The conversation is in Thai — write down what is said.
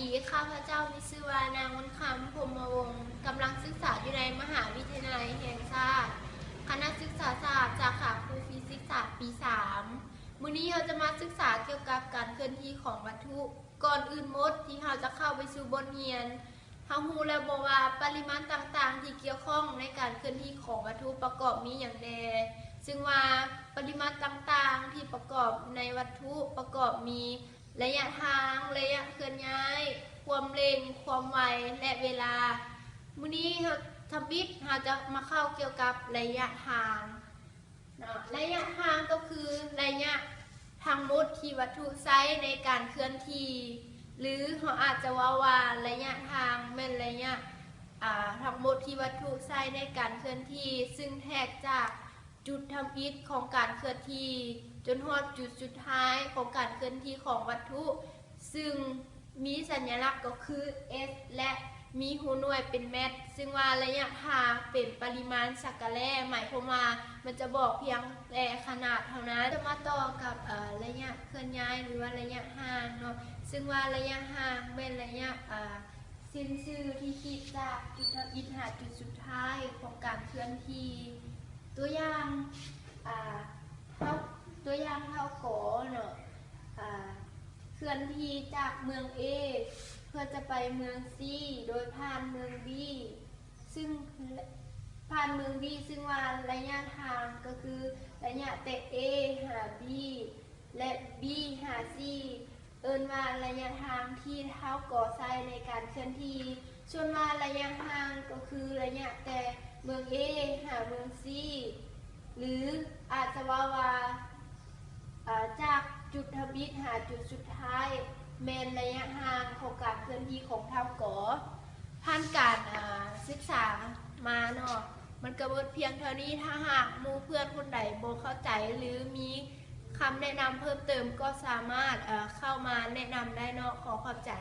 ดีข้าพเจ้ามีชื่อว่านางวันคำพรหมวงศ์กำลังศึกษาอยู่ในมหาวิทยาลัยแห่งชาติคณะศึกษาศาสตร์สาขาครูฟิสิกส์ศาสตร์ปี 3มื้อนี้เราจะมาศึกษาเกี่ยวกับการเคลื่อนที่ของวัตถุก่อนอื่นหมดที่เราจะเข้าไปสู่บทเรียนเรารู้แล้วบอกว่าปริมาณต่างๆที่เกี่ยวข้องในการเคลื่อนที่ของวัตถุประกอบมีอย่างใดซึ่งว่าปริมาณต่างๆที่ประกอบในวัตถุประกอบมีระยะทางระยะเคลื่อนย้ายความเร็วความไวและเวลามื้อนี้เราทำวิทย์เราจะมาเข้าเกี่ยวกับระยะทางระยะทางก็คือระยะทางหมดที่วัตถุใช้ในการเคลื่อนที่หรือเราอาจจะว่าระยะทางเป็นระยะทางหมดที่วัตถุใช้ในการเคลื่อนที่ซึ่งแทกจากจุดทำอิฐของการเคลื่อนที่จนฮอดจุดสุดท้ายของการเคลื่อนที่ของวัตถุซึ่งมีสัญลักษณ์ก็คือ S และมีหูหน่วยเป็นเมตรซึ่งว่าระยะทางเป็นปริมาณสักกะแลหมายความว่ามันจะบอกเพียงแต่ขนาดเท่านั้นจะมาต่อกับระยะเคลื่อนย้ายหรือว่าระยะห่างเนาะซึ่งว่าระยะห่างเป็นระยะสิ้นสุดที่คิดจากจุดทำอิฐหาจุดสุดท้ายของการเคลื่อนที่ตัวอย่างเท่าโกเนาะเคลื่อนที่จากเมือง A เพื่อจะไปเมือง C โดยผ่านเมือง B ซึ่งผ่านเมือง B ซึ่งว่าระยะทางก็คือระยะแต่ A หา B และ B หา C เอิ้นว่าระยะทางที่เท้าก่อใช้ในการเคลื่อนที่ส่วนว่าระยะทางก็คือระยะแต่เมือง A หาเมือง C หรืออาจจะว่าจากจุดทำอิฐหาจุดสุดท้ายแมนระยะห่างของการเคลื่อนที่ของเท้าก่อผ่านการศึกษามาเนาะมันกระบวนเพียงเท่านี้ถ้าหากหมู่เพื่อนคนใดบ่เข้าใจหรือมีคำแนะนำเพิ่มเติมก็สามารถเข้ามาแนะนำได้เนาะขอขอบใจ